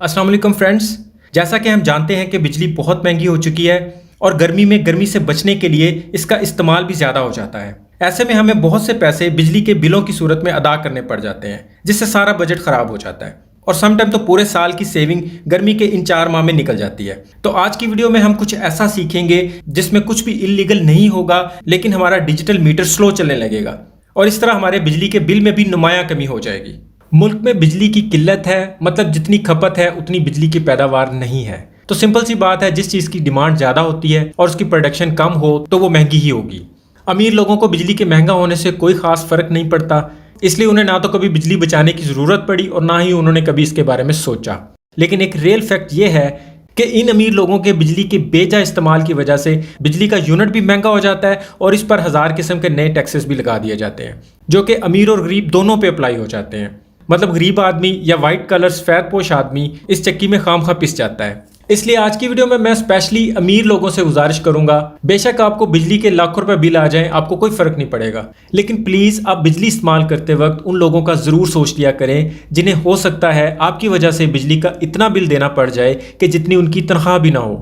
अस्सलाम वालेकुम फ्रेंड्स। जैसा कि हम जानते हैं कि बिजली बहुत महंगी हो चुकी है और गर्मी में गर्मी से बचने के लिए इसका इस्तेमाल भी ज़्यादा हो जाता है। ऐसे में हमें बहुत से पैसे बिजली के बिलों की सूरत में अदा करने पड़ जाते हैं, जिससे सारा बजट ख़राब हो जाता है और समटाइम तो पूरे साल की सेविंग गर्मी के इन 4 माह में निकल जाती है। तो आज की वीडियो में हम कुछ ऐसा सीखेंगे जिसमें कुछ भी इलीगल नहीं होगा, लेकिन हमारा डिजिटल मीटर स्लो चलने लगेगा और इस तरह हमारे बिजली के बिल में भी नुमायां कमी हो जाएगी। मुल्क में बिजली की किल्लत है, मतलब जितनी खपत है उतनी बिजली की पैदावार नहीं है। तो सिंपल सी बात है, जिस चीज़ की डिमांड ज़्यादा होती है और उसकी प्रोडक्शन कम हो तो वो महंगी ही होगी। अमीर लोगों को बिजली के महंगा होने से कोई ख़ास फ़र्क नहीं पड़ता, इसलिए उन्हें ना तो कभी बिजली बचाने की ज़रूरत पड़ी और ना ही उन्होंने कभी इसके बारे में सोचा। लेकिन एक रियल फैक्ट ये है कि इन अमीर लोगों के बिजली के बेजा इस्तेमाल की वजह से बिजली का यूनिट भी महंगा हो जाता है और इस पर हज़ार किस्म के नए टैक्सेस भी लगा दिए जाते हैं, जो कि अमीर और गरीब दोनों पे अप्लाई हो जाते हैं। मतलब गरीब आदमी या वाइट कलर सफेदपोश आदमी इस चक्की में खामखा पिस जाता है। इसलिए आज की वीडियो में मैं स्पेशली अमीर लोगों से गुजारिश करूंगा, बेशक आपको बिजली के लाखों रुपए बिल आ जाएं, आपको कोई फर्क नहीं पड़ेगा, लेकिन प्लीज आप बिजली इस्तेमाल करते वक्त उन लोगों का जरूर सोच लिया करें जिन्हें हो सकता है आपकी वजह से बिजली का इतना बिल देना पड़ जाए कि जितनी उनकी तनख्वाह भी ना हो।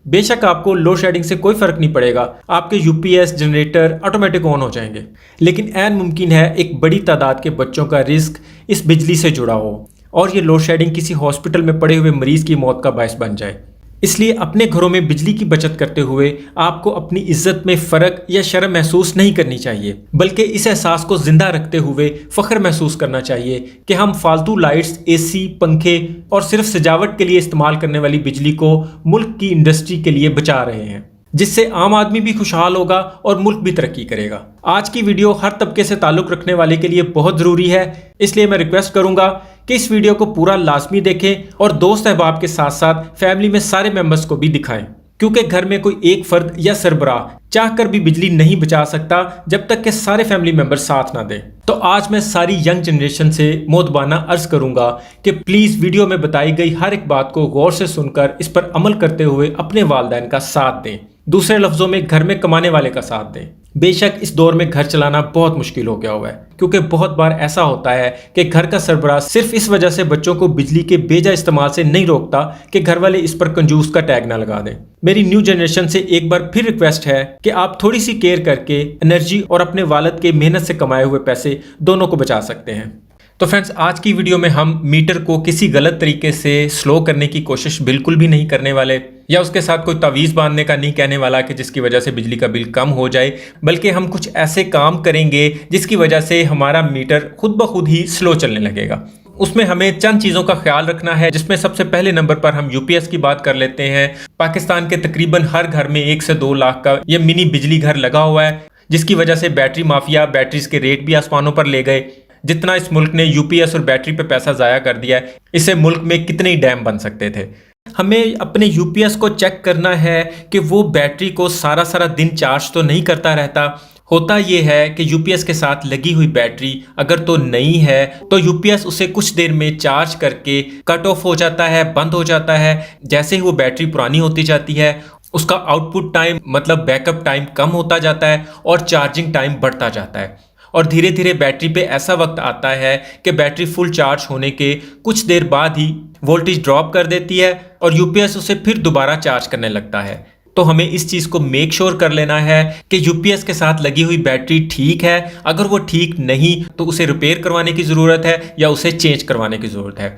बेशक आपको लोड शेडिंग से कोई फर्क नहीं पड़ेगा, आपके यूपीएस जनरेटर ऑटोमेटिक ऑन हो जाएंगे, लेकिन ऐन मुमकिन है एक बड़ी तादाद के बच्चों का रिस्क इस बिजली से जुड़ा हो और ये लोड शेडिंग किसी हॉस्पिटल में पड़े हुए मरीज की मौत का बायस बन जाए। इसलिए अपने घरों में बिजली की बचत करते हुए आपको अपनी इज्जत में फ़र्क या शर्म महसूस नहीं करनी चाहिए, बल्कि इस एहसास को जिंदा रखते हुए फ़ख्र महसूस करना चाहिए कि हम फालतू लाइट्स, एसी, पंखे और सिर्फ सजावट के लिए इस्तेमाल करने वाली बिजली को मुल्क की इंडस्ट्री के लिए बचा रहे हैं, जिससे आम आदमी भी खुशहाल होगा और मुल्क भी तरक्की करेगा। आज की वीडियो हर तबके से ताल्लुक़ रखने वाले के लिए बहुत ज़रूरी है, इसलिए मैं रिक्वेस्ट करूंगा कि इस वीडियो को पूरा लाजमी देखें और दोस्त अहबाब के साथ साथ फैमिली में सारे मेंबर्स को भी दिखाएं, क्योंकि घर में कोई एक फर्द या सरबराह चाहकर भी बिजली नहीं बचा सकता जब तक कि सारे फैमिली मेंबर साथ ना दें। तो आज मैं सारी यंग जनरेशन से मोदबाना अर्ज करूंगा कि प्लीज वीडियो में बताई गई हर एक बात को गौर से सुनकर इस पर अमल करते हुए अपने वालिदैन का साथ दें, दूसरे लफ्जों में घर में कमाने वाले का साथ दें। बेशक इस दौर में घर चलाना बहुत मुश्किल हो गया हुआ है, क्योंकि बहुत बार ऐसा होता है कि घर का सरबराह सिर्फ इस वजह से बच्चों को बिजली के बेजा इस्तेमाल से नहीं रोकता कि घर वाले इस पर कंजूस का टैग ना लगा दें। मेरी न्यू जनरेशन से एक बार फिर रिक्वेस्ट है कि आप थोड़ी सी केयर करके एनर्जी और अपने वालिद के मेहनत से कमाए हुए पैसे दोनों को बचा सकते हैं। तो फ्रेंड्स, आज की वीडियो में हम मीटर को किसी गलत तरीके से स्लो करने की कोशिश बिल्कुल भी नहीं करने वाले, या उसके साथ कोई तावीज़ बांधने का नहीं कहने वाला कि जिसकी वजह से बिजली का बिल कम हो जाए, बल्कि हम कुछ ऐसे काम करेंगे जिसकी वजह से हमारा मीटर खुद ब खुद ही स्लो चलने लगेगा। उसमें हमें चंद चीज़ों का ख्याल रखना है, जिसमें सबसे पहले नंबर पर हम यूपीएस की बात कर लेते हैं। पाकिस्तान के तकरीबन हर घर में 1 से 2 लाख का यह मिनी बिजली घर लगा हुआ है, जिसकी वजह से बैटरी माफिया बैटरीज के रेट भी आसमानों पर ले गए। जितना इस मुल्क ने यूपीएस और बैटरी पे पैसा ज़ाया कर दिया है, इससे मुल्क में कितने ही डैम बन सकते थे। हमें अपने यूपीएस को चेक करना है कि वो बैटरी को सारा सारा दिन चार्ज तो नहीं करता रहता। होता ये है कि यूपीएस के साथ लगी हुई बैटरी अगर तो नई है तो यूपीएस उसे कुछ देर में चार्ज करके कट ऑफ हो जाता है, बंद हो जाता है। जैसे ही वो बैटरी पुरानी होती जाती है, उसका आउटपुट टाइम मतलब बैकअप टाइम कम होता जाता है और चार्जिंग टाइम बढ़ता जाता है, और धीरे धीरे बैटरी पे ऐसा वक्त आता है कि बैटरी फुल चार्ज होने के कुछ देर बाद ही वोल्टेज ड्रॉप कर देती है और यूपीएस उसे फिर दोबारा चार्ज करने लगता है। तो हमें इस चीज़ को मेक श्योर कर लेना है कि यूपीएस के साथ लगी हुई बैटरी ठीक है। अगर वो ठीक नहीं तो उसे रिपेयर करवाने की ज़रूरत है या उसे चेंज करवाने की ज़रूरत है,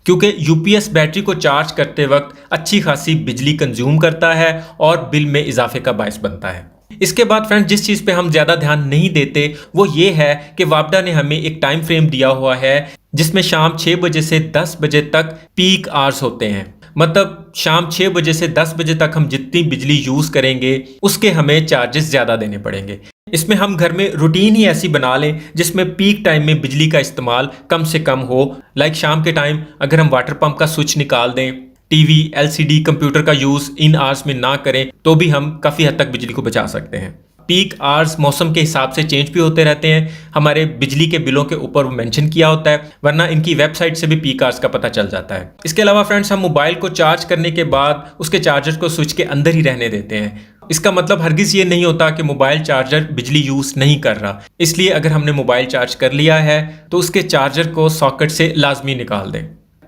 क्योंकि यूपीएस बैटरी को चार्ज करते वक्त अच्छी खासी बिजली कंज्यूम करता है और बिल में इजाफे का बायस बनता है। इसके बाद फ्रेंड्स, जिस चीज़ पे हम ज़्यादा ध्यान नहीं देते वो ये है कि वापडा ने हमें एक टाइम फ्रेम दिया हुआ है जिसमें शाम 6 बजे से 10 बजे तक पीक आवर्स होते हैं। मतलब शाम 6 बजे से 10 बजे तक हम जितनी बिजली यूज़ करेंगे उसके हमें चार्जेस ज़्यादा देने पड़ेंगे। इसमें हम घर में रूटीन ही ऐसी बना लें जिसमें पीक टाइम में बिजली का इस्तेमाल कम से कम हो। लाइक शाम के टाइम अगर हम वाटर पंप का स्विच निकाल दें, टीवी, एलसीडी, कंप्यूटर का यूज़ इन आवर्स में ना करें, तो भी हम काफ़ी हद तक बिजली को बचा सकते हैं। पीक आवर्स मौसम के हिसाब से चेंज भी होते रहते हैं, हमारे बिजली के बिलों के ऊपर वो मेंशन किया होता है, वरना इनकी वेबसाइट से भी पीक आवर्स का पता चल जाता है। इसके अलावा फ्रेंड्स, हम मोबाइल को चार्ज करने के बाद उसके चार्जर को स्विच के अंदर ही रहने देते हैं। इसका मतलब हरगिज़ ये नहीं होता कि मोबाइल चार्जर बिजली यूज़ नहीं कर रहा। इसलिए अगर हमने मोबाइल चार्ज कर लिया है तो उसके चार्जर को सॉकेट से लाजमी निकाल दें।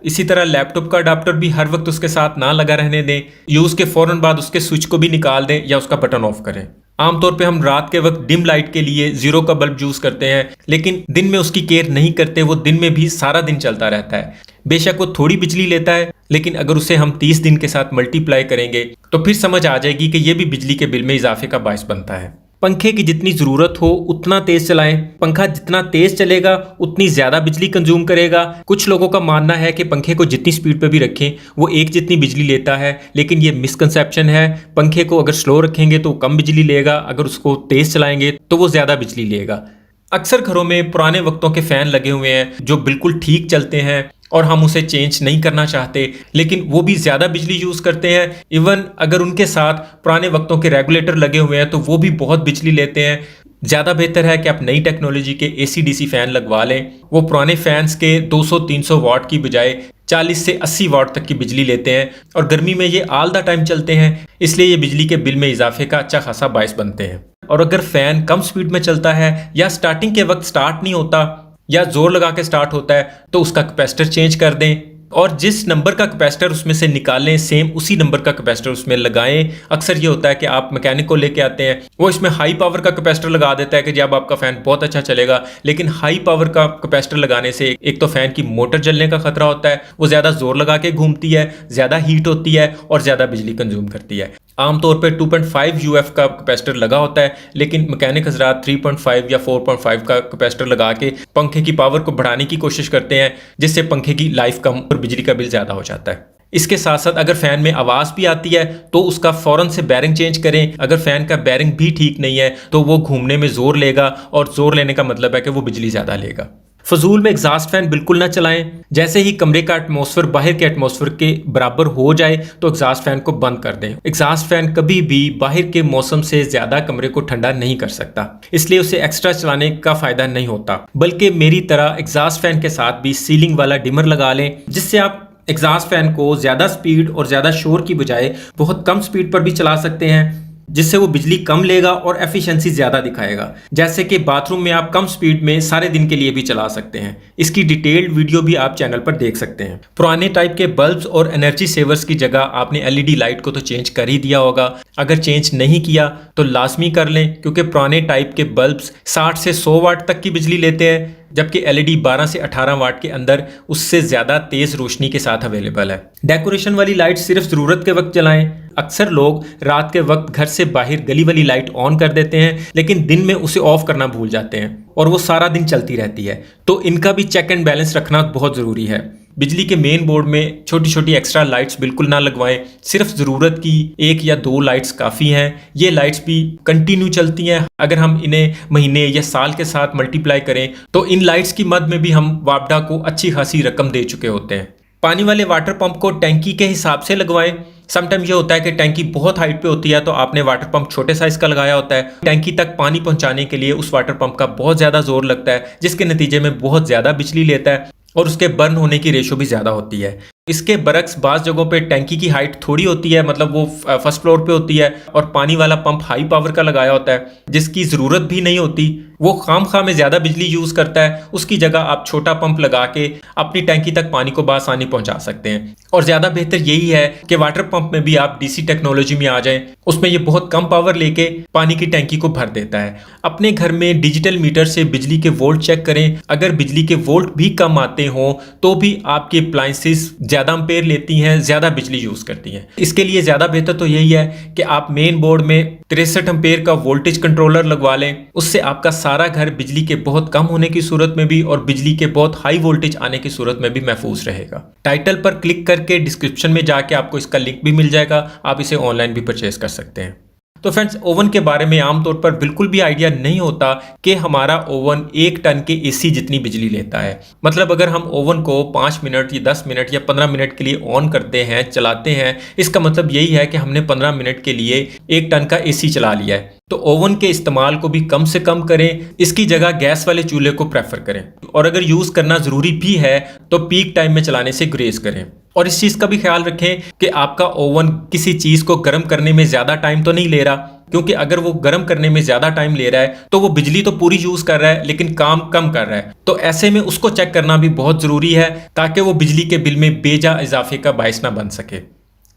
इसी तरह लैपटॉप का अडाप्टर भी हर वक्त उसके साथ ना लगा रहने दें। यूज के फौरन बाद उसके स्विच को भी निकाल दें या उसका बटन ऑफ करें। आमतौर पे हम रात के वक्त डिम लाइट के लिए जीरो का बल्ब यूज करते हैं, लेकिन दिन में उसकी केयर नहीं करते। वो दिन में भी सारा दिन चलता रहता है। बेशक वो थोड़ी बिजली लेता है, लेकिन अगर उसे हम 30 दिन के साथ मल्टीप्लाई करेंगे तो फिर समझ आ जाएगी कि ये भी बिजली के बिल में इजाफे का बायस बनता है। पंखे की जितनी ज़रूरत हो उतना तेज चलाएं। पंखा जितना तेज चलेगा उतनी ज़्यादा बिजली कंज्यूम करेगा। कुछ लोगों का मानना है कि पंखे को जितनी स्पीड पे भी रखें वो एक जितनी बिजली लेता है, लेकिन ये मिसकंसेप्शन है। पंखे को अगर स्लो रखेंगे तो कम बिजली लेगा, अगर उसको तेज चलाएंगे तो वो ज़्यादा बिजली लेगा। अक्सर घरों में पुराने वक्तों के फ़ैन लगे हुए हैं जो बिल्कुल ठीक चलते हैं और हम उसे चेंज नहीं करना चाहते, लेकिन वो भी ज़्यादा बिजली यूज़ करते हैं। इवन अगर उनके साथ पुराने वक्तों के रेगुलेटर लगे हुए हैं तो वो भी बहुत बिजली लेते हैं। ज़्यादा बेहतर है कि आप नई टेक्नोलॉजी के AC DC फ़ैन लगवा लें। वो पुराने फ़ैन्स के 200-300 वाट की बजाय 40 से 80 वाट तक की बिजली लेते हैं और गर्मी में ये ऑल द टाइम चलते हैं, इसलिए ये बिजली के बिल में इजाफे का अच्छा खासा बायस बनते हैं। और अगर फ़ैन कम स्पीड में चलता है या स्टार्टिंग के वक्त स्टार्ट नहीं होता या जोर लगा के स्टार्ट होता है तो उसका कैपेसिटर चेंज कर दें और जिस नंबर का कैपेसिटर उसमें से निकालें सेम उसी नंबर का कैपेसिटर उसमें लगाएं। अक्सर ये होता है कि आप मैकेनिक को लेके आते हैं, वो इसमें हाई पावर का कैपेसिटर लगा देता है कि जब आपका फ़ैन बहुत अच्छा चलेगा, लेकिन हाई पावर का कैपेसिटर लगाने से एक तो फ़ैन की मोटर जलने का खतरा होता है, वो ज़्यादा जोर लगा के घूमती है, ज़्यादा हीट होती है और ज़्यादा बिजली कंज्यूम करती है। आमतौर पे 2.5 UF का कैपेसिटर लगा होता है, लेकिन मैकेनिक हजरात 3.5 या 4.5 का कैपेसिटर लगा के पंखे की पावर को बढ़ाने की कोशिश करते हैं, जिससे पंखे की लाइफ कम और बिजली का बिल ज़्यादा हो जाता है। इसके साथ साथ अगर फ़ैन में आवाज़ भी आती है तो उसका फ़ौरन से बैरिंग चेंज करें। अगर फ़ैन का बैरिंग भी ठीक नहीं है तो वो घूमने में ज़ोर लेगा और ज़ोर लेने का मतलब है कि वो बिजली ज़्यादा लेगा। फजूल में एग्जॉस्ट फैन बिल्कुल ना चलाएं। जैसे ही कमरे का एटमॉस्फेयर बाहर के एटमॉस्फेयर के बराबर हो जाए तो एग्जॉस्ट फैन को बंद कर दें। एग्जॉस्ट फैन कभी भी बाहर के मौसम से ज्यादा कमरे को ठंडा नहीं कर सकता, इसलिए उसे एक्स्ट्रा चलाने का फायदा नहीं होता। बल्कि मेरी तरह एग्जॉस्ट फैन के साथ भी सीलिंग वाला डिमर लगा लें, जिससे आप एग्जॉस्ट फैन को ज्यादा स्पीड और ज्यादा शोर की बजाय बहुत कम स्पीड पर भी चला सकते हैं, जिससे वो बिजली कम लेगा और एफिशिएंसी ज़्यादा दिखाएगा। जैसे कि बाथरूम में आप कम स्पीड में सारे दिन के लिए भी चला सकते हैं। इसकी डिटेल्ड वीडियो भी आप चैनल पर देख सकते हैं। पुराने टाइप के बल्ब्स और एनर्जी सेवर्स की जगह आपने LED लाइट को तो चेंज कर ही दिया होगा। अगर चेंज नहीं किया तो लाजमी कर लें, क्योंकि पुराने टाइप के बल्ब्स 60 से 100 वाट तक की बिजली लेते हैं, जबकि LED 12 से 18 वाट के अंदर उससे ज़्यादा तेज़ रोशनी के साथ अवेलेबल है। डेकोरेशन वाली लाइट सिर्फ ज़रूरत के वक्त जलाएं। अक्सर लोग रात के वक्त घर से बाहर गली वाली लाइट ऑन कर देते हैं, लेकिन दिन में उसे ऑफ करना भूल जाते हैं और वो सारा दिन चलती रहती है। तो इनका भी चेक एंड बैलेंस रखना बहुत ज़रूरी है। बिजली के मेन बोर्ड में छोटी छोटी एक्स्ट्रा लाइट्स बिल्कुल ना लगवाएं। सिर्फ ज़रूरत की 1 या 2 लाइट्स काफ़ी हैं। ये लाइट्स भी कंटिन्यू चलती हैं। अगर हम इन्हें महीने या साल के साथ मल्टीप्लाई करें तो इन लाइट्स की मद में भी हम वापडा को अच्छी खासी रकम दे चुके होते हैं। पानी वाले वाटर पंप को टैंकी के हिसाब से लगवाएं। समटाइम ये होता है कि टैंकी बहुत हाइट पे होती है तो आपने वाटर पंप छोटे साइज का लगाया होता है। टैंकी तक पानी पहुंचाने के लिए उस वाटर पंप का बहुत ज़्यादा जोर लगता है, जिसके नतीजे में बहुत ज़्यादा बिजली लेता है और उसके बर्न होने की रेशो भी ज़्यादा होती है। इसके बरक्स बाज़ जगहों पे टैंकी की हाइट थोड़ी होती है, मतलब वो फर्स्ट फ्लोर पे होती है और पानी वाला पंप हाई पावर का लगाया होता है, जिसकी ज़रूरत भी नहीं होती। वो खाम में ज़्यादा बिजली यूज़ करता है। उसकी जगह आप छोटा पंप लगा के अपनी टैंकी तक पानी को बआसानी पहुंचा सकते हैं। और ज़्यादा बेहतर यही है कि वाटर पंप में भी आप DC टेक्नोलॉजी में आ जाएं। उसमें ये बहुत कम पावर लेके पानी की टैंकी को भर देता है। अपने घर में डिजिटल मीटर से बिजली के वोल्ट चेक करें। अगर बिजली के वोल्ट भी कम आते हों तो भी आपकी अप्लायंसेस ज़्यादा एम्पेयर लेती हैं, ज़्यादा बिजली यूज़ करती हैं। इसके लिए ज़्यादा बेहतर तो यही है कि आप मेन बोर्ड में 63 एम्पेयर का वोल्टेज कंट्रोलर लगवा लें। उससे आपका सारा घर बिजली के बहुत कम होने की सूरत में भी और बिजली के बहुत हाई वोल्टेज आने की सूरत में भी महफूज रहेगा। टाइटल पर क्लिक करके डिस्क्रिप्शन में जाके आपको इसका लिंक भी मिल जाएगा। आप इसे ऑनलाइन भी परचेज कर सकते हैं। तो फ्रेंड्स, ओवन के बारे में आमतौर पर बिल्कुल भी आइडिया नहीं होता कि हमारा ओवन 1 टन के AC जितनी बिजली लेता है। मतलब अगर हम ओवन को 5 मिनट या 10 मिनट या 15 मिनट के लिए ऑन करते हैं, चलाते हैं, इसका मतलब यही है कि हमने 15 मिनट के लिए 1 टन का AC चला लिया है। तो ओवन के इस्तेमाल को भी कम से कम करें। इसकी जगह गैस वाले चूल्हे को प्रेफर करें और अगर यूज़ करना ज़रूरी भी है तो पीक टाइम में चलाने से गुरेज करें। और इस चीज़ का भी ख्याल रखें कि आपका ओवन किसी चीज़ को गर्म करने में ज़्यादा टाइम तो नहीं ले रहा। क्योंकि अगर वो गर्म करने में ज्यादा टाइम ले रहा है तो वो बिजली तो पूरी यूज कर रहा है लेकिन काम कम कर रहा है। तो ऐसे में उसको चेक करना भी बहुत जरूरी है ताकि वो बिजली के बिल में बेजा इजाफे का बायस ना बन सके।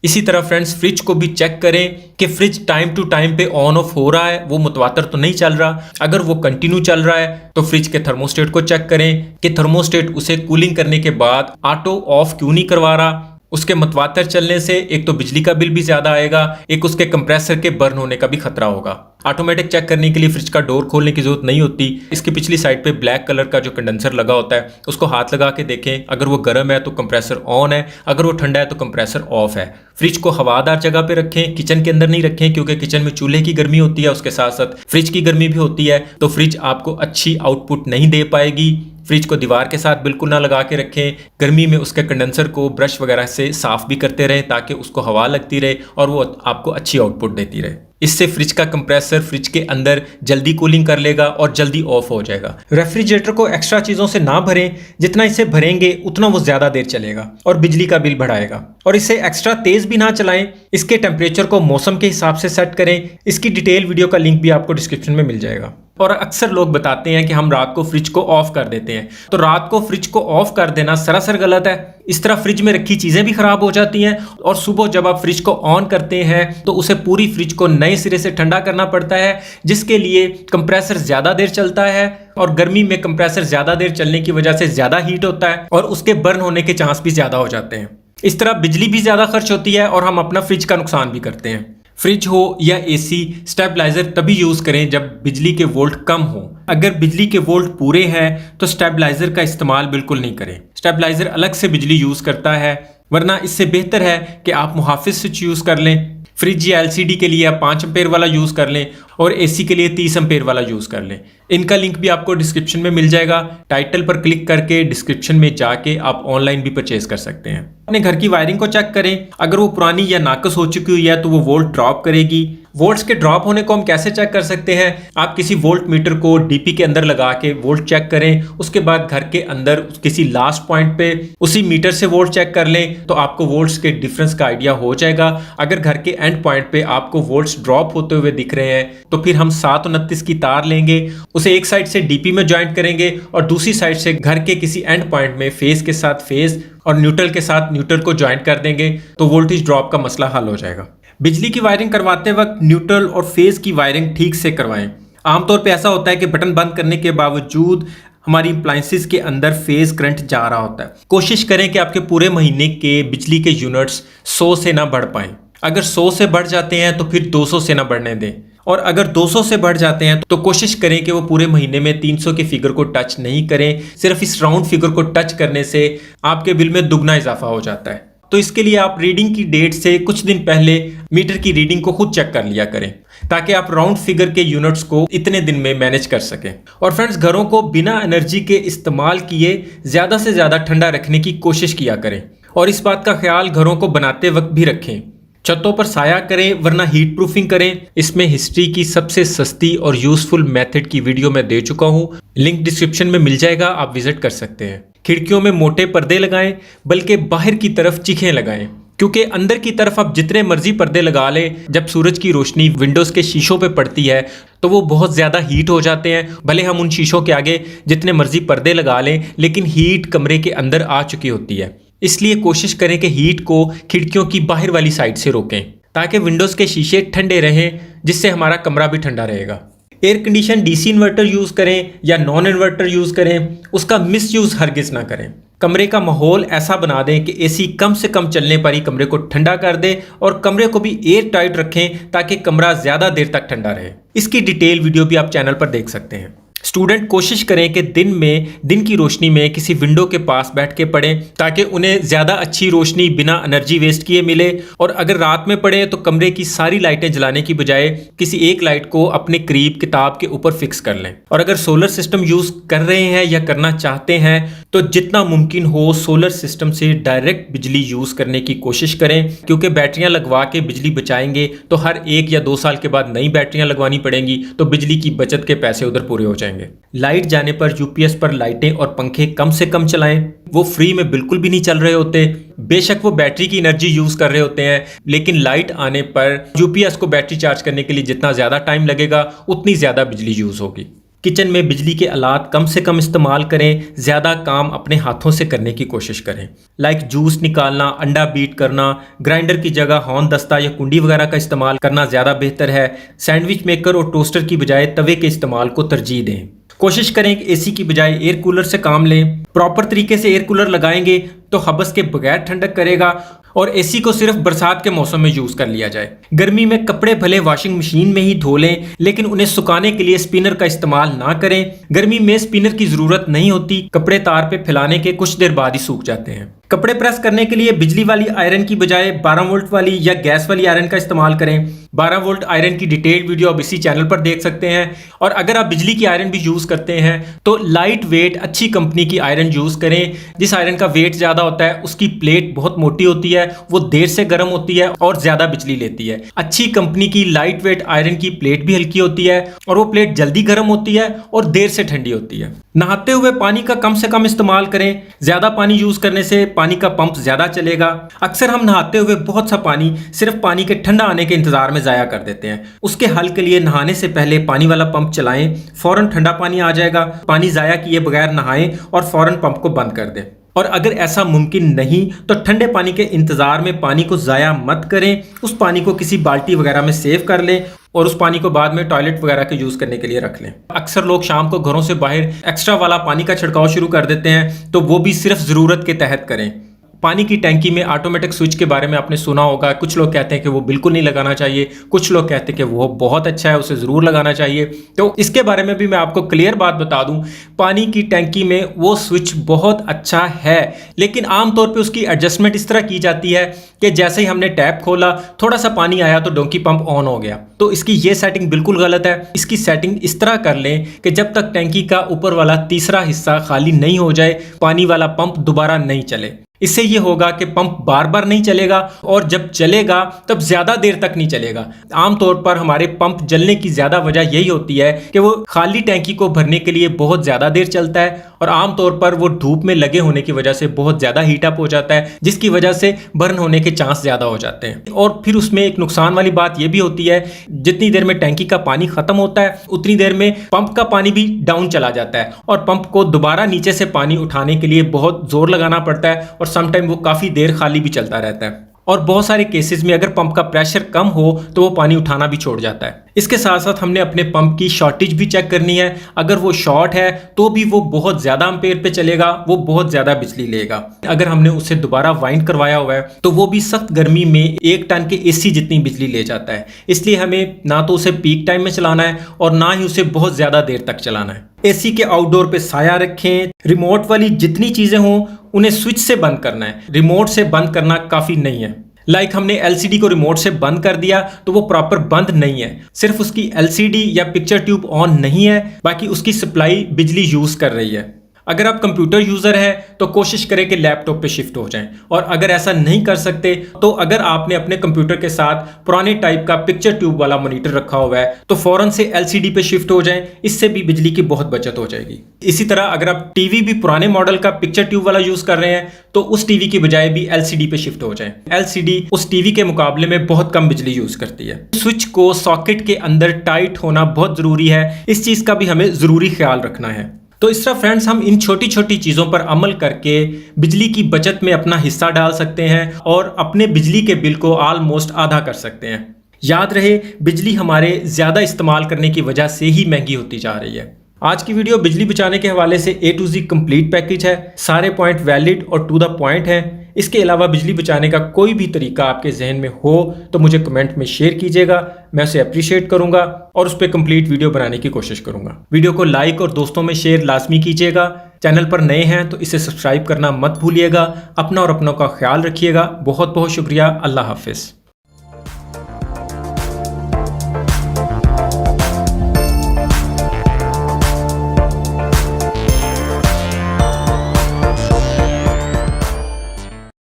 इसी तरह फ्रेंड्स फ्रिज को भी चेक करें कि फ्रिज टाइम टू टाइम पे ऑन ऑफ हो रहा है, वो मुतवातर तो नहीं चल रहा। अगर वो कंटिन्यू चल रहा है तो फ्रिज के थर्मोस्टेट को चेक करें कि थर्मोस्टेट उसे कूलिंग करने के बाद ऑटो ऑफ क्यों नहीं करवा रहा। उसके मुतवातर चलने से एक तो बिजली का बिल भी ज्यादा आएगा, एक उसके कंप्रेसर के बर्न होने का भी खतरा होगा। ऑटोमेटिक चेक करने के लिए फ्रिज का डोर खोलने की जरूरत नहीं होती। इसकी पिछली साइड पे ब्लैक कलर का जो कंडेंसर लगा होता है उसको हाथ लगा के देखें, अगर वो गर्म है तो कंप्रेसर ऑन है, अगर वो ठंडा है तो कंप्रेसर ऑफ है। फ्रिज को हवादार जगह पे रखें, किचन के अंदर नहीं रखें क्योंकि किचन में चूल्हे की गर्मी होती है, उसके साथ साथ फ्रिज की गर्मी भी होती है, तो फ्रिज आपको अच्छी आउटपुट नहीं दे पाएगी। फ्रिज को दीवार के साथ बिल्कुल ना लगा के रखें। गर्मी में उसके कंडेंसर को ब्रश वगैरह से साफ भी करते रहें ताकि उसको हवा लगती रहे और वो आपको अच्छी आउटपुट देती रहे। इससे फ्रिज का कंप्रेसर फ्रिज के अंदर जल्दी कूलिंग कर लेगा और जल्दी ऑफ हो जाएगा। रेफ्रिजरेटर को एक्स्ट्रा चीजों से ना भरें, जितना इसे भरेंगे उतना वो ज्यादा देर चलेगा और बिजली का बिल बढ़ाएगा। और इसे एक्स्ट्रा तेज भी ना चलाएं, इसके टेम्परेचर को मौसम के हिसाब से सेट करें। इसकी डिटेल वीडियो का लिंक भी आपको डिस्क्रिप्शन में मिल जाएगा। और अक्सर लोग बताते हैं कि हम रात को फ्रिज को ऑफ कर देते हैं, तो रात को फ्रिज को ऑफ कर देना सरासर गलत है। इस तरह फ्रिज में रखी चीजें भी खराब हो जाती हैं और सुबह जब आप फ्रिज को ऑन करते हैं तो उसे पूरी फ्रिज को नए सिरे से ठंडा करना पड़ता है, जिसके लिए कंप्रेसर ज्यादा देर चलता है और गर्मी में कंप्रेसर ज्यादा देर चलने की वजह से ज्यादा हीट होता है और उसके बर्न होने के चांस भी ज्यादा हो जाते हैं। इस तरह बिजली भी ज्यादा खर्च होती है और हम अपना फ्रिज का नुकसान भी करते हैं। फ्रिज हो या एसी, स्टेबलाइजर तभी यूज करें जब बिजली के वोल्ट कम हो। अगर बिजली के वोल्ट पूरे हैं तो स्टेबलाइजर का इस्तेमाल बिल्कुल नहीं करें। स्टेबलाइजर अलग से बिजली यूज करता है, वरना इससे बेहतर है कि आप मुहाफिज स्विच यूज कर लें। फ्रिज या एलसीडी के लिए आप 5 एम्पेयर वाला यूज कर लें और एसी के लिए 30 एम्पेयर वाला यूज कर लें। इनका लिंक भी आपको डिस्क्रिप्शन में मिल जाएगा। टाइटल पर क्लिक करके डिस्क्रिप्शन में जाके आप ऑनलाइन भी परचेज कर सकते हैं। अपने घर की वायरिंग को चेक करें, अगर वो पुरानी या नाकस हो चुकी हुई है तो वो वोल्ट ड्रॉप करेगी। वोल्ट्स के ड्रॉप होने को हम कैसे चेक कर सकते हैं? आप किसी वोल्ट मीटर को डीपी के अंदर लगा के वोल्ट चेक करें, उसके बाद घर के अंदर किसी लास्ट पॉइंट पे उसी मीटर से वोल्ट चेक कर लें तो आपको वोल्ट्स के डिफरेंस का आइडिया हो जाएगा। अगर घर के एंड पॉइंट पे आपको वोल्ट्स ड्रॉप होते हुए दिख रहे हैं तो फिर हम 729 की तार लेंगे, उसे एक साइड से डीपी में ज्वाइंट करेंगे और दूसरी साइड से घर के किसी एंड पॉइंट में फेज के साथ फेज और न्यूट्रल के साथ न्यूट्रल को ज्वाइंट कर देंगे तो वोल्टेज ड्रॉप का मसला हल हो जाएगा। बिजली की वायरिंग करवाते वक्त न्यूट्रल और फेज की वायरिंग ठीक से करवाएं। आमतौर पे ऐसा होता है कि बटन बंद करने के बावजूद हमारी अप्लायंसेस के अंदर फेज करंट जा रहा होता है। कोशिश करें कि आपके पूरे महीने के बिजली के यूनिट्स 100 से ना बढ़ पाएं। अगर 100 से बढ़ जाते हैं तो फिर 200 से ना बढ़ने दें, और अगर 200 से बढ़ जाते हैं तो कोशिश करें कि वो पूरे महीने में 300 के फिगर को टच नहीं करें। सिर्फ इस राउंड फिगर को टच करने से आपके बिल में दुगना इजाफा हो जाता है। तो इसके लिए आप रीडिंग की डेट से कुछ दिन पहले मीटर की रीडिंग को खुद चेक कर लिया करें ताकि आप राउंड फिगर के यूनिट्स को इतने दिन में मैनेज कर सकें। और फ्रेंड्स, घरों को बिना एनर्जी के इस्तेमाल किए ज़्यादा से ज़्यादा ठंडा रखने की कोशिश किया करें और इस बात का ख्याल घरों को बनाते वक्त भी रखें। छतों पर साया करें वरना हीट प्रूफिंग करें। इसमें हिस्ट्री की सबसे सस्ती और यूजफुल मेथड की वीडियो मैं दे चुका हूं, लिंक डिस्क्रिप्शन में मिल जाएगा, आप विजिट कर सकते हैं। खिड़कियों में मोटे पर्दे लगाएं, बल्कि बाहर की तरफ चिखें लगाएं, क्योंकि अंदर की तरफ आप जितने मर्जी पर्दे लगा लें, जब सूरज की रोशनी विंडोज के शीशों पे पड़ती है तो वो बहुत ज़्यादा हीट हो जाते हैं। भले हम उन शीशों के आगे जितने मर्जी पर्दे लगा लें, लेकिन हीट कमरे के अंदर आ चुकी होती है। इसलिए कोशिश करें कि हीट को खिड़कियों की बाहर वाली साइड से रोकें ताकि विंडोज़ के शीशे ठंडे रहें, जिससे हमारा कमरा भी ठंडा रहेगा। Air condition DC inverter use करें या नॉन इन्वर्टर यूज़ करें, उसका मिसयूज़ हरगिज़ ना करें। कमरे का माहौल ऐसा बना दें कि एसी कम से कम चलने पर ही कमरे को ठंडा कर दे और कमरे को भी एयर टाइट रखें ताकि कमरा ज़्यादा देर तक ठंडा रहे। इसकी डिटेल वीडियो भी आप चैनल पर देख सकते हैं। स्टूडेंट कोशिश करें कि दिन की रोशनी में किसी विंडो के पास बैठ के पढ़ें ताकि उन्हें ज़्यादा अच्छी रोशनी बिना एनर्जी वेस्ट किए मिले। और अगर रात में पढ़ें तो कमरे की सारी लाइटें जलाने की बजाय किसी एक लाइट को अपने करीब किताब के ऊपर फिक्स कर लें। और अगर सोलर सिस्टम यूज़ कर रहे हैं या करना चाहते हैं तो जितना मुमकिन हो सोलर सिस्टम से डायरेक्ट बिजली यूज़ करने की कोशिश करें, क्योंकि बैटरियाँ लगवा के बिजली बचाएंगे तो हर 1 या 2 साल के बाद नई बैटरियाँ लगवानी पड़ेंगी, तो बिजली की बचत के पैसे उधर पूरे हो जाएंगे। लाइट जाने पर यूपीएस पर लाइटें और पंखे कम से कम चलाएं। वो फ्री में बिल्कुल भी नहीं चल रहे होते। बेशक वो बैटरी की एनर्जी यूज कर रहे होते हैं, लेकिन लाइट आने पर यूपीएस को बैटरी चार्ज करने के लिए जितना ज्यादा टाइम लगेगा उतनी ज्यादा बिजली यूज होगी। किचन में बिजली के आलात कम से कम इस्तेमाल करें, ज़्यादा काम अपने हाथों से करने की कोशिश करें। लाइक जूस निकालना, अंडा बीट करना, ग्राइंडर की जगह हौन दस्ता या कुंडी वगैरह का इस्तेमाल करना ज़्यादा बेहतर है। सैंडविच मेकर और टोस्टर की बजाय तवे के इस्तेमाल को तरजीह दें। कोशिश करें कि एसी की बजाय एयर कूलर से काम लें। प्रॉपर तरीके से एयर कूलर लगाएंगे तो हबस के बगैर ठंडक करेगा, और एसी को सिर्फ बरसात के मौसम में यूज कर लिया जाए। गर्मी में कपड़े भले वॉशिंग मशीन में ही धो लें, लेकिन उन्हें सुखाने के लिए स्पिनर का इस्तेमाल ना करें। गर्मी में स्पिनर की जरूरत नहीं होती, कपड़े तार पे फैलाने के कुछ देर बाद ही सूख जाते हैं। कपड़े प्रेस करने के लिए बिजली वाली आयरन की बजाय 12 वोल्ट वाली या गैस वाली आयरन का इस्तेमाल करें। 12 वोल्ट आयरन की डिटेल्ड वीडियो आप इसी चैनल पर देख सकते हैं। और अगर आप बिजली की आयरन भी यूज करते हैं तो लाइट वेट अच्छी कंपनी की आयरन यूज करें। जिस आयरन का वेट ज्यादा होता है उसकी प्लेट बहुत मोटी होती है, वो देर से गर्म होती है और ज्यादा बिजली लेती है। अच्छी कंपनी की लाइट वेट आयरन की प्लेट भी हल्की होती है और वो प्लेट जल्दी गर्म होती है और देर से ठंडी होती है। नहाते हुए पानी का कम से कम इस्तेमाल करें। ज्यादा पानी यूज करने से पानी का पंप ज्यादा चलेगा। अक्सर हम नहाते हुए बहुत सा पानी सिर्फ पानी के ठंडा आने के इंतजार में जाया कर देते हैं। उसके हल के लिए नहाने से पहले पानी वाला पंप चलाएं, फौरन ठंडा पानी आ जाएगा। पानी जाया किए बगैर नहाएं और फौरन पंप को बंद कर दें। और अगर ऐसा मुमकिन नहीं तो ठंडे पानी के इंतजार में पानी को जाया मत करें। उस पानी को किसी बाल्टी वगैरह में सेव कर लें और उस पानी को बाद में टॉयलेट वगैरह के यूज करने के लिए रख लें। अक्सर लोग शाम को घरों से बाहर एक्स्ट्रा वाला पानी का छिड़काव शुरू कर देते हैं, तो वो भी सिर्फ जरूरत के तहत करें। पानी की टैंकी में ऑटोमेटिक स्विच के बारे में आपने सुना होगा। कुछ लोग कहते हैं कि वो बिल्कुल नहीं लगाना चाहिए, कुछ लोग कहते हैं कि वो बहुत अच्छा है, उसे ज़रूर लगाना चाहिए। तो इसके बारे में भी मैं आपको क्लियर बात बता दूं, पानी की टैंकी में वो स्विच बहुत अच्छा है, लेकिन आमतौर पे उसकी एडजस्टमेंट इस तरह की जाती है कि जैसे ही हमने टैप खोला, थोड़ा सा पानी आया तो डोंकी पंप ऑन हो गया। तो इसकी ये सेटिंग बिल्कुल गलत है। इसकी सेटिंग इस तरह कर लें कि जब तक टैंकी का ऊपर वाला तीसरा हिस्सा खाली नहीं हो जाए, पानी वाला पंप दोबारा नहीं चले। इससे ये होगा कि पंप बार बार नहीं चलेगा और जब चलेगा तब ज्यादा देर तक नहीं चलेगा। आमतौर पर हमारे पंप जलने की ज्यादा वजह यही होती है कि वो खाली टैंकी को भरने के लिए बहुत ज्यादा देर चलता है और आमतौर पर वो धूप में लगे होने की वजह से बहुत ज्यादा हीट अप हो जाता है, जिसकी वजह से बर्न होने के चांस ज्यादा हो जाते हैं। और फिर उसमें एक नुकसान वाली बात यह भी होती है, जितनी देर में टैंकी का पानी खत्म होता है उतनी देर में पंप का पानी भी डाउन चला जाता है और पंप को दोबारा नीचे से पानी उठाने के लिए बहुत जोर लगाना पड़ता है और समटाइम वो काफी देर खाली भी चलता रहता है। और बहुत सारे केसेस में अगर पंप का प्रेशर कम हो तो वो पानी उठाना भी छोड़ जाता है। इसके साथ साथ हमने अपने पंप की शॉर्टेज भी चेक करनी है। अगर वो शॉर्ट है तो भी वो बहुत ज्यादा एम्पेयर पे चलेगा, वो बहुत ज्यादा बिजली लेगा। अगर हमने उसे दोबारा वाइंड करवाया हुआ है तो वो भी सख्त गर्मी में 1 टन के एसी जितनी बिजली ले जाता है। इसलिए हमें ना तो उसे पीक टाइम में चलाना है और ना ही उसे बहुत ज्यादा देर तक चलाना है। एसी के आउटडोर पे साया रखें। रिमोट वाली जितनी चीजें हों उन्हें स्विच से बंद करना है, रिमोट से बंद करना काफी नहीं है। लाइक हमने एलसीडी को रिमोट से बंद कर दिया तो वो प्रॉपर बंद नहीं है, सिर्फ उसकी एलसीडी या पिक्चर ट्यूब ऑन नहीं है, बाकी उसकी सप्लाई बिजली यूज कर रही है। अगर आप कंप्यूटर यूजर हैं तो कोशिश करें कि लैपटॉप पे शिफ्ट हो जाएं, और अगर ऐसा नहीं कर सकते तो अगर आपने अपने कंप्यूटर के साथ पुराने टाइप का पिक्चर ट्यूब वाला मॉनिटर रखा हुआ है तो फौरन से एलसीडी पे शिफ्ट हो जाएं। इससे भी बिजली की बहुत बचत हो जाएगी। इसी तरह अगर आप टीवी भी पुराने मॉडल का पिक्चर ट्यूब वाला यूज कर रहे हैं तो उस टीवी की बजाय भी एलसीडी पे शिफ्ट हो जाएं। एलसीडी उस टीवी के मुकाबले में बहुत कम बिजली यूज करती है। स्विच को सॉकेट के अंदर टाइट होना बहुत जरूरी है, इस चीज का भी हमें जरूरी ख्याल रखना है। तो इस तरह फ्रेंड्स हम इन छोटी छोटी चीज़ों पर अमल करके बिजली की बचत में अपना हिस्सा डाल सकते हैं और अपने बिजली के बिल को ऑलमोस्ट आधा कर सकते हैं। याद रहे, बिजली हमारे ज़्यादा इस्तेमाल करने की वजह से ही महंगी होती जा रही है। आज की वीडियो बिजली बचाने के हवाले से A to Z complete package है। सारे पॉइंट वैलिड और टू द पॉइंट हैं। इसके अलावा बिजली बचाने का कोई भी तरीका आपके जहन में हो तो मुझे कमेंट में शेयर कीजिएगा, मैं उसे अप्रिशिएट करूंगा और उस पर कंप्लीट वीडियो बनाने की कोशिश करूंगा। वीडियो को लाइक और दोस्तों में शेयर लाजमी कीजिएगा। चैनल पर नए हैं तो इसे सब्सक्राइब करना मत भूलिएगा। अपना और अपनों का ख्याल रखिएगा। बहुत बहुत शुक्रिया। अल्लाह हाफिज़।